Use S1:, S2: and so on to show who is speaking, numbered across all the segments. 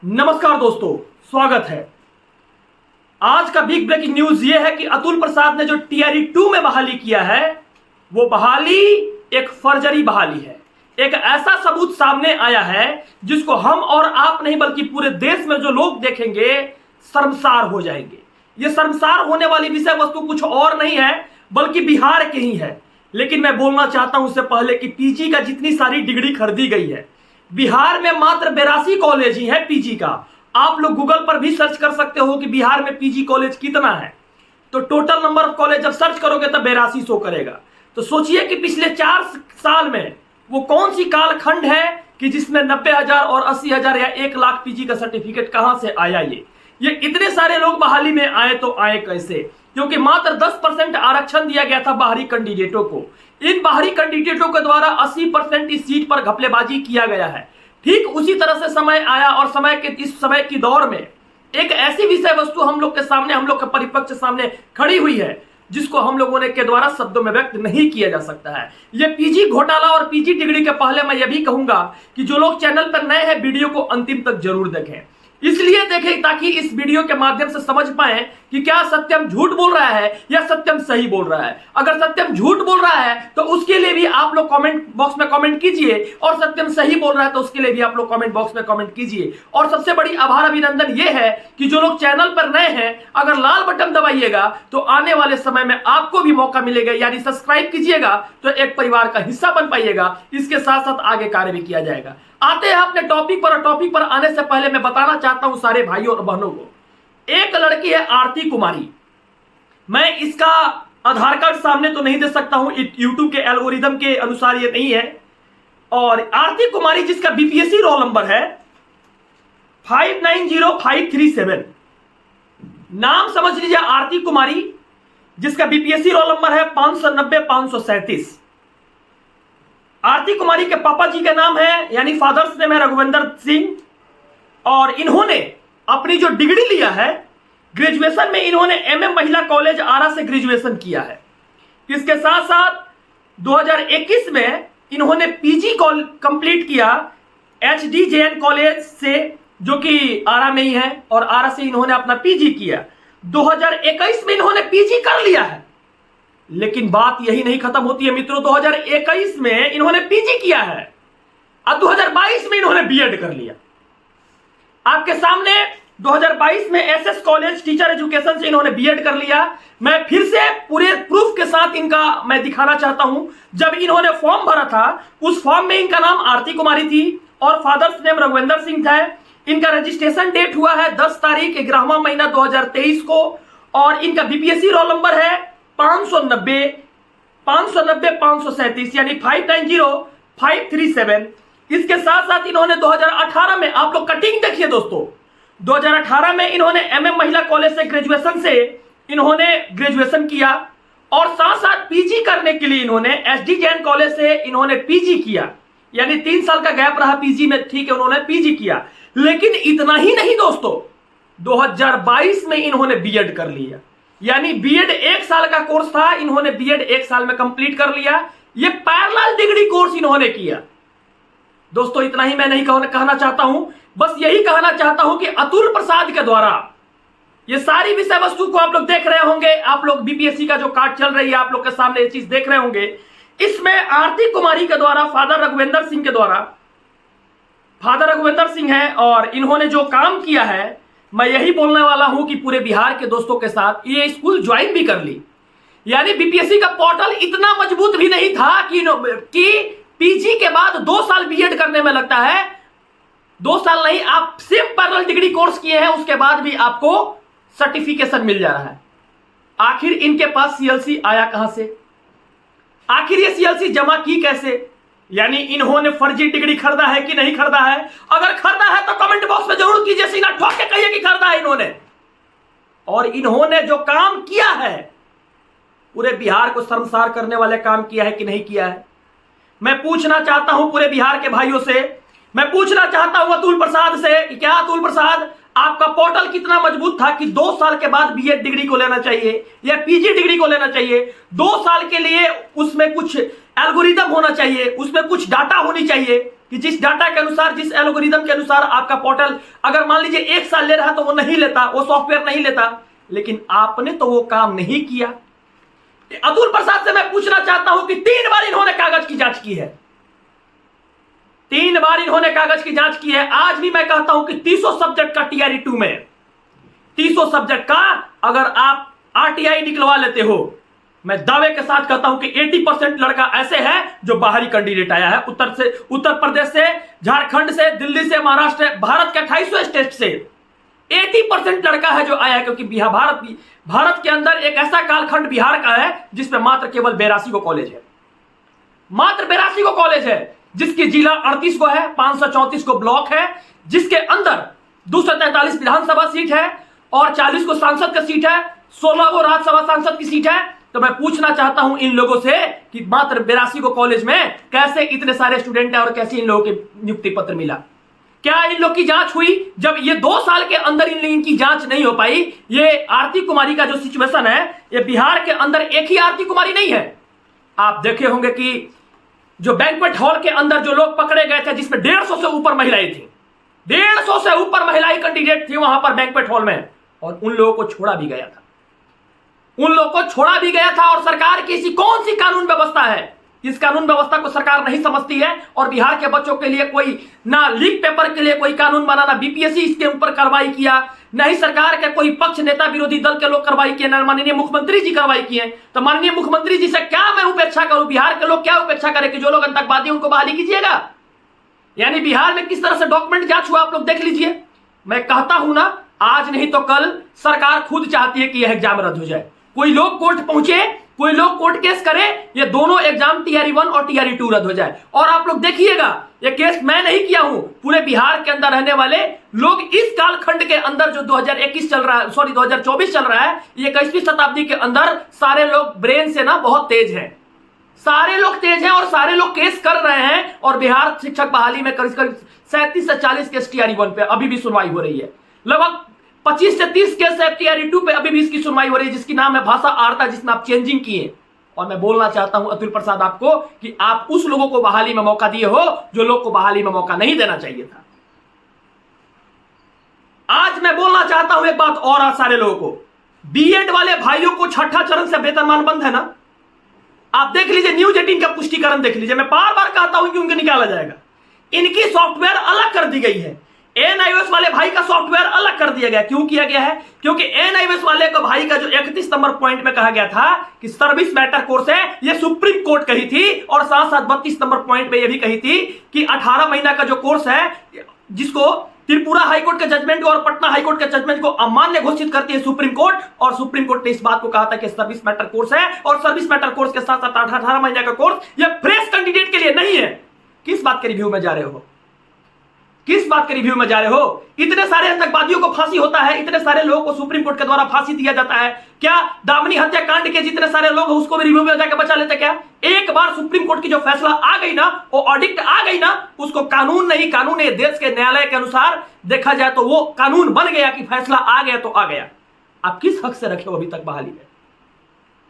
S1: नमस्कार दोस्तों, स्वागत है। आज का बिग ब्रेकिंग न्यूज यह है कि अतुल प्रसाद ने जो टीआरई 2 में बहाली किया है वो बहाली एक फर्जरी बहाली है। एक ऐसा सबूत सामने आया है जिसको हम और आप नहीं बल्कि पूरे देश में जो लोग देखेंगे शर्मसार हो जाएंगे। ये शर्मसार होने वाली विषय वस्तु कुछ और नहीं है बल्कि बिहार के ही है। लेकिन मैं बोलना चाहता हूं उससे पहले कि पीजी का जितनी सारी डिग्री खरीदी गई है, बिहार में मात्र 82 कॉलेज ही है पीजी का। आप लोग गूगल पर भी सर्च कर सकते हो कि बिहार में पीजी कॉलेज कितना है, तो टोटल नंबर ऑफ कॉलेज जब सर्च करोगे तब 82 शो करेगा। तो सोचिए कि पिछले 4 साल में वो कौन सी कालखंड है कि जिसमें 90,000 और 80,000 या 1 लाख पीजी का सर्टिफिकेट कहां से आया। ये इतने सारे लोग बहाली में आए तो आए कैसे? क्योंकि मात्र 10% आरक्षण दिया गया था बाहरी कैंडिडेटों को। इन बाहरी कैंडिडेटों के द्वारा 80% इस सीट पर घपलेबाजी किया गया है। ठीक उसी तरह से समय आया और इस समय की दौर में एक ऐसी विषय वस्तु हम लोग के सामने, हम लोग के परिपक्ष सामने खड़ी हुई है जिसको हम लोगों ने के द्वारा शब्दों में व्यक्त नहीं किया जा सकता है। ये पीजी घोटाला और पीजी डिग्री के पहले मैं ये भी कहूंगा कि जो लोग चैनल पर नए हैं वीडियो को अंतिम तक जरूर देखें। इसलिए देखें ताकि इस वीडियो के माध्यम से समझ पाए कि क्या सत्यम झूठ बोल रहा है या सत्यम सही बोल रहा है। अगर सत्यम झूठ बोल रहा है तो उसके लिए भी आप लोग कमेंट बॉक्स में कमेंट कीजिए, और सत्यम सही बोल रहा है तो उसके लिए भी आप लोग कमेंट बॉक्स में कमेंट कीजिए। और सबसे बड़ी आभार अभिनंदन यह है कि जो लोग चैनल पर नए हैं अगर लाल बटन दबाइएगा तो आने वाले समय में आपको भी मौका मिलेगा, यानी सब्सक्राइब कीजिएगा तो एक परिवार का हिस्सा बन पाइएगा। इसके साथ साथ आगे कार्य भी किया जाएगा। आते हैं अपने टॉपिक पर, और टॉपिक पर आने से पहले मैं बताना चाहता हूं सारे भाइयों और बहनों को, एक लड़की है आरती कुमारी। मैं इसका आधार कार्ड सामने तो नहीं दे सकता हूं, यूट्यूब के एल्गोरिदम के अनुसार ये नहीं है। और आरती कुमारी जिसका बीपीएससी रोल नंबर है 590537, नाम समझ लीजिए आरती कुमारी, जिसका बीपीएससी रोल नंबर है 590-537। आरती कुमारी के पापा जी का नाम है, यानी फादर्स नेम है रघुवेंद्र सिंह, और इन्होंने अपनी जो डिग्री लिया है ग्रेजुएशन में, इन्होंने एमएम महिला कॉलेज आरा से ग्रेजुएशन किया है। इसके साथ साथ 2021 में इन्होंने पीजी कंप्लीट किया एचडीजेएन कॉलेज से, जो कि आरा में ही है, और आरा से इन्होंने अपना पीजी किया। 2021 में इन्होंने पीजी कर लिया है। लेकिन बात यही नहीं खत्म होती है मित्रों, 2021 में इन्होंने पीजी किया है और 2022 में इन्होंने बीएड कर लिया। आपके सामने 2022 में एसएस कॉलेज टीचर एजुकेशन से इन्होंने बीएड कर लिया। मैं फिर से पूरे प्रूफ के साथ इनका मैं दिखाना चाहता हूं। जब इन्होंने फॉर्म भरा था उस फॉर्म में इनका नाम आरती कुमारी थी और फादर्स नेम रघुवेंद्र सिंह था। इनका रजिस्ट्रेशन डेट हुआ है 10 तारीख 11वां महीना 2023 को, और इनका बीपीएससी रोल नंबर है 590-537, यानी 590537। इसके साथ साथ इन्होंने 2018 में, आप लोग कटिंग देखिए दोस्तों, 2018 में इन्होंने एमएम महिला कॉलेज से इन्होंने ग्रेजुएशन किया, और साथ साथ पीजी करने के लिए इन्होंने एसडीजेएन कॉलेज से इन्होंने पीजी किया, यानी 3 साल का गैप रहा पीजी में, ठीक है, उन्होंने पीजी किया। लेकिन इतना ही नहीं दोस्तों, 2022 में इन्होंने बीएड कर लिया, यानी बीएड 1 साल का कोर्स था, इन्होंने बीएड 1 साल में कंप्लीट कर लिया। ये पैरेलल डिग्री कोर्स इन्होंने किया। दोस्तों इतना ही मैं नहीं कहना चाहता हूं, बस यही कहना चाहता हूं कि अतुल प्रसाद के द्वारा ये सारी विषय वस्तु को आप लोग देख रहे होंगे। आप लोग बीपीएससी का जो कार्ड चल रही है आप लोग के सामने ये चीज देख रहे होंगे। इसमें आरती कुमारी के द्वारा फादर रघुवेंद्र सिंह है, और इन्होंने जो काम किया है, मैं यही बोलने वाला हूं कि पूरे बिहार के दोस्तों के साथ ये स्कूल ज्वाइन भी कर ली। यानी बीपीएससी का पोर्टल इतना मजबूत भी नहीं था कि पीजी के बाद 2 साल बीएड करने में लगता है। 2 साल नहीं, आप सिर्फ पैरेलल डिग्री कोर्स किए हैं उसके बाद भी आपको सर्टिफिकेशन मिल जा रहा है। आखिर इनके पास सीएलसी आया कहां से? आखिर ये सीएलसी जमा की कैसे? यानी इन्होंने फर्जी डिग्री खरीदा है कि नहीं खरीदा है? अगर खरीदा है तो कमेंट बॉक्स में जरूर कीजिए, सीना ठोक के कहिए कि खरीदा है इन्होंने। और इन्होंने जो काम किया है पूरे बिहार को शर्मसार करने वाले काम किया है कि नहीं किया है? मैं पूछना चाहता हूं पूरे बिहार के भाइयों से, मैं पूछना चाहता हूं अतुल प्रसाद से कि क्या अतुल प्रसाद आपका पोर्टल कितना मजबूत था कि 2 साल के बाद बीएड डिग्री को लेना चाहिए या पीजी डिग्री को लेना चाहिए? 2 साल के लिए उसमें कुछ एल्गोरिदम होना चाहिए, उसमें कुछ डाटा होनी चाहिए, कि जिस डाटा के अनुसार, जिस एल्गोरिदम के अनुसार आपका पोर्टल अगर मान लीजिए 1 साल ले रहा तो वो नहीं लेता, वो सॉफ्टवेयर नहीं लेता, लेकिन आपने तो वो काम नहीं किया। अतुल प्रसाद से मैं पूछना चाहता हूं कि 3 बार इन्होंने कागज की जांच की है, 3 बार इन्होंने कागज की जांच की है। आज भी मैं कहता हूं कि 300 सब्जेक्ट का टीआरई 2 में 300 सब्जेक्ट का अगर आप आरटीआई निकलवा लेते हो, मैं दावे के साथ कहता हूं कि 80% लड़का ऐसे है जो बाहरी कैंडिडेट आया है, उत्तर प्रदेश से, झारखंड से, दिल्ली से, महाराष्ट्र, भारत के 28 स्टेट से 80% लड़का है जो आया है। क्योंकि भारत के अंदर एक ऐसा कालखंड बिहार का है जिसमें मात्र केवल 82 को कॉलेज है, मात्र 82 को कॉलेज है, जिसकी जिला 38 को है, 534 को ब्लॉक है, जिसके अंदर 243 विधानसभा सीट है और 40 को सांसद का सीट है, 16 को राज्यसभा सांसद की सीट है। तो मैं पूछना चाहता हूं इन लोगों से कि मात्र 82 को कॉलेज में कैसे इतने सारे स्टूडेंट हैं और कैसे इन लोगों के नियुक्ति पत्र मिला? क्या इन लोग की जांच हुई? जब ये 2 साल के अंदर इनकी जांच नहीं हो पाई, ये आरती कुमारी का जो सिचुएशन है, ये बिहार के अंदर एक ही आरती कुमारी नहीं है। आप देखे होंगे कि जो बैंक्वेट हॉल के अंदर जो लोग पकड़े गए थे, जिसमें 150 से ऊपर महिलाएं थी, 150 से ऊपर महिलाएं कैंडिडेट थी वहां पर बैंक्वेट हॉल में, और उन लोगों को छोड़ा भी गया था, उन लोगों को छोड़ा भी गया था। और सरकार की ऐसी कौन सी कानून व्यवस्था है? इस कानून व्यवस्था को सरकार नहीं समझती है, और बिहार के बच्चों के लिए कोई ना लीक पेपर के लिए कोई कानून बना, ना बीपीएससी इसके ऊपर कार्रवाई किया, ना ही सरकार के कोई पक्ष नेता विरोधी दल के लोग कार्रवाई किए, ना माननीय मुख्यमंत्री जी कार्रवाई किए। तो माननीय मुख्यमंत्री जी से क्या मैं उपेक्षा करूं? बिहार के लोग क्या उपेक्षा करें कि जो लोग आतंकवादी उनको बहाली कीजिएगा? यानी बिहार में किस तरह से डॉक्यूमेंट जांच हुआ आप लोग देख लीजिए। मैं कहता हूं ना, आज नहीं तो कल सरकार खुद चाहती है कि यह एग्जाम रद्द हो जाए। कोई लोग कोर्ट पहुंचे, कोई लोग कोर्ट केस करे, ये दोनों एग्जाम टीआरई 1 और टीआरई 2 रद्द हो जाए। और आप लोग देखिएगा, ये केस मैं नहीं किया हूं, पूरे बिहार के अंदर रहने वाले लोग इस कालखंड के अंदर जो 2021 चल रहा है, 2024 चल रहा है, ये 21वीं शताब्दी के अंदर सारे लोग ब्रेन से ना बहुत तेज हैं, सारे लोग तेज हैं और सारे लोग केस कर रहे हैं। और बिहार शिक्षक बहाली में करीब 37 से 40 केस टीआरई 1 पे अभी भी सुनवाई हो रही है, लगभग 25 से 30 केस है टीआरई 2 पे अभी भी इसकी सुनवाई हो रही है, जिसकी नाम है भाषा आर्ता, जिसमें आप चेंजिंग किए। और मैं बोलना चाहता हूं अतुल प्रसाद आपको कि आप उस लोगों को बहाली में मौका दिए हो जो लोग को बहाली में मौका नहीं देना चाहिए था। आज मैं बोलना चाहता हूं एक बात और, आज सारे लोगों को, बीएड वाले भाइयों को छठा चरण से वेतनमान बंद है ना, आप देख लीजिए, न्यूज 18 का पुष्टिकरण देख लीजिए। मैं बार बार कहता हूं कि उनको निकाला जाएगा, इनकी सॉफ्टवेयर अलग कर दी गई है, एनआईओएस वाले भाई का सॉफ्टवेयर अलग कर दिया गया। क्यों किया गया है? क्योंकि एनआईओएस वाले को भाई का जो 31 नंबर पॉइंट में कहा गया था कि सर्विस मैटर कोर्स है, ये सुप्रीम कोर्ट कही थी, और साथ साथ 32 नंबर पॉइंट में यह भी कही थी कि 18 महीना का जो कोर्स है, जिसको त्रिपुरा हाईकोर्ट के जजमेंट और पटना हाईकोर्ट के जजमेंट को अमान्य घोषित करती है सुप्रीम कोर्ट, और सुप्रीम कोर्ट ने इस बात को कहा था कि सर्विस मैटर कोर्स है, और सर्विस मैटर कोर्स के साथ साथ 18 महीने का कोर्स यह फ्रेश कैंडिडेट के लिए नहीं है। किस बात के रिव्यू में जा रहे हो? किस बात के रिव्यू में जा रहे हो? इतने सारे आतंकवादियों को फांसी होता है, इतने सारे लोगों को सुप्रीम कोर्ट के द्वारा फांसी दिया जाता है, क्या दामिनी हत्याकांड के जितने सारे लोग उसको भी रिव्यू में जाकर बचा लेते? क्या एक बार सुप्रीम कोर्ट की जो फैसला आ गई ना, वो ऑडिक्ट आ गई ना, उसको कानून नहीं, कानून है देश के न्यायालय के अनुसार देखा जाए तो वो कानून बन गया कि फैसला आ गया तो आ गया। आप किस हक से रखे हो अभी तक बहाली में?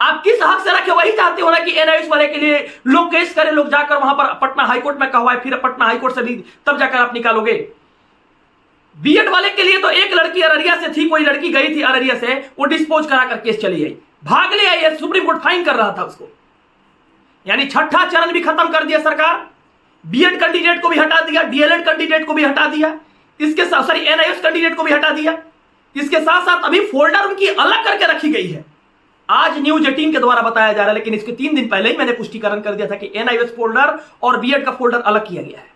S1: आप किस हक से रखे? वही चाहते हो ना कि एनआईओएस वाले के लिए लोग केस करें, लोग जाकर वहां पर पटना हाईकोर्ट में कहवाए, फिर पटना हाईकोर्ट से भी तब जाकर आप निकालोगे। बीएड वाले के लिए तो एक लड़की अररिया से थी, कोई लड़की गई थी अररिया से, वो डिस्पोज कराकर केस चली आई, भाग ले आई, सुप्रीम कोर्ट फाइन कर रहा था उसको। यानी छठा चरण भी खत्म कर दिया सरकार, बीएड कैंडिडेट को भी हटा दिया, डीएलएड कैंडिडेट को भी हटा दिया, इसके साथ सॉरी एनआईओएस कैंडिडेट को भी हटा दिया। इसके साथ साथ अभी फोल्डर उनकी अलग करके रखी गई है, आज न्यूज 18 के द्वारा बताया जा रहा है, लेकिन इसके 3 दिन पहले ही मैंने पुष्टिकरण कर दिया था कि एनआईओएस फोल्डर और बीएड का फोल्डर अलग किया गया है।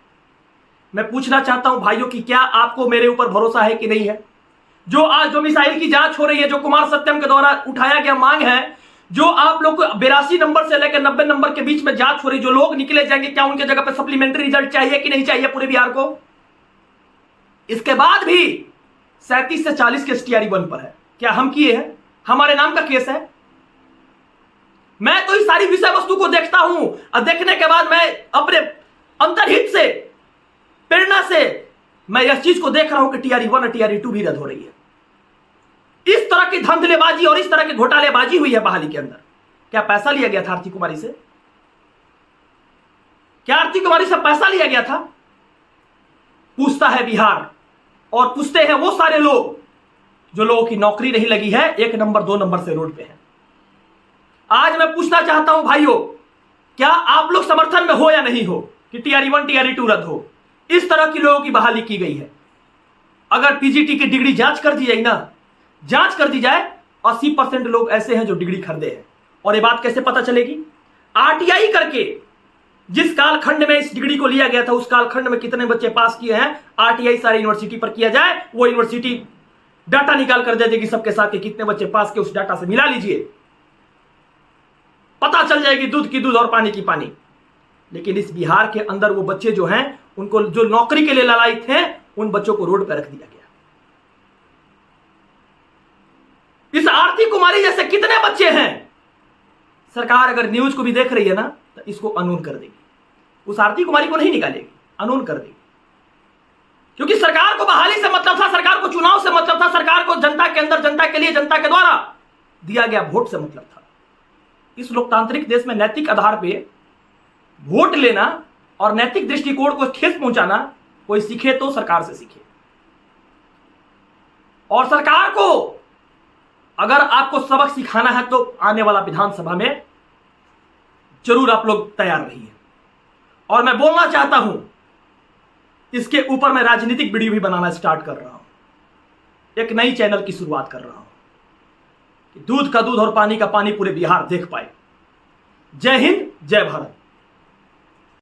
S1: मैं पूछना चाहता हूं भाइयों कि क्या आपको मेरे ऊपर भरोसा है कि नहीं है? जो आज जो मिसाइल की जांच हो रही है, जो कुमार सत्यम के द्वारा उठाया गया मांग है, जो आप लोग को 82 नंबर से लेकर 90 नंबर के बीच में जांच हो रही, जो लोग निकले जाएंगे, क्या उनके जगह पे सप्लीमेंट्री रिजल्ट चाहिए कि नहीं चाहिए पूरे बिहार को? इसके बाद भी 37 से 40 केस टीआरई 1 पर है, क्या हम किए हैं? हमारे नाम का केस है। मैं तो इस सारी विषय वस्तु को देखता हूं और देखने के बाद मैं अपने अंतर्हित से, प्रेरणा से मैं इस चीज को देख रहा हूं कि टीआरई 1 और टीआरई 2 भी रद्द हो रही है। इस तरह की धांधलेबाजी और इस तरह की घोटालेबाजी हुई है बहाली के अंदर। क्या पैसा लिया गया था आरती कुमारी से? क्या आरती कुमारी से पैसा लिया गया था? पूछता है बिहार, और पूछते हैं वो सारे लोग जो लोगों की नौकरी नहीं लगी है, 1 नंबर 2 नंबर से रोड पे है। आज मैं पूछना चाहता हूं भाइयों, क्या आप लोग समर्थन में हो या नहीं हो कि टीआरई 1 टीआरई 2 रद्द हो? इस तरह की लोगों की बहाली की गई है। अगर पीजीटी की डिग्री जांच कर दी जाए ना, जांच कर दी जाए, 80% लोग ऐसे हैं जो डिग्री खरीदे हैं। और ये बात कैसे पता चलेगी? आरटीआई करके जिस कालखंड में इस डिग्री को लिया गया था, उस कालखंड में कितने बच्चे पास किए हैं, आरटीआई सारी यूनिवर्सिटी पर किया जाए, वो यूनिवर्सिटी डाटा निकाल कर दे देगी सबके साथ कि कितने बच्चे पास किए, उस डाटा से मिला लीजिए, पता चल जाएगी दूध की दूध और पानी की पानी। लेकिन इस बिहार के अंदर वो बच्चे जो हैं, उनको जो नौकरी के लिए ललायित हैं, उन बच्चों को रोड पर रख दिया गया। इस आरती कुमारी जैसे कितने बच्चे हैं? सरकार अगर न्यूज को भी देख रही है ना, तो इसको अनून कर देगी। उस आरती कुमारी को नहीं निकालेगी, अनून कर देगी। क्योंकि सरकार को बहाली से मतलब था, सरकार को चुनाव से मतलब था, सरकार को जनता के अंदर, जनता के लिए, जनता के द्वारा दिया गया वोट से मतलब था। इस लोकतांत्रिक देश में नैतिक आधार पे वोट लेना और नैतिक दृष्टिकोण को ठेस पहुंचाना कोई सीखे तो सरकार से सीखे। और सरकार को अगर आपको सबक सिखाना है तो आने वाला विधानसभा में जरूर आप लोग तैयार रहिए। और मैं बोलना चाहता हूं, इसके ऊपर मैं राजनीतिक वीडियो भी बनाना स्टार्ट कर रहा हूं। एक नई चैनल की शुरुआत कर रहा हूं कि दूध का दूध और पानी का पानी पूरे बिहार देख पाए। जय हिंद, जय भारत।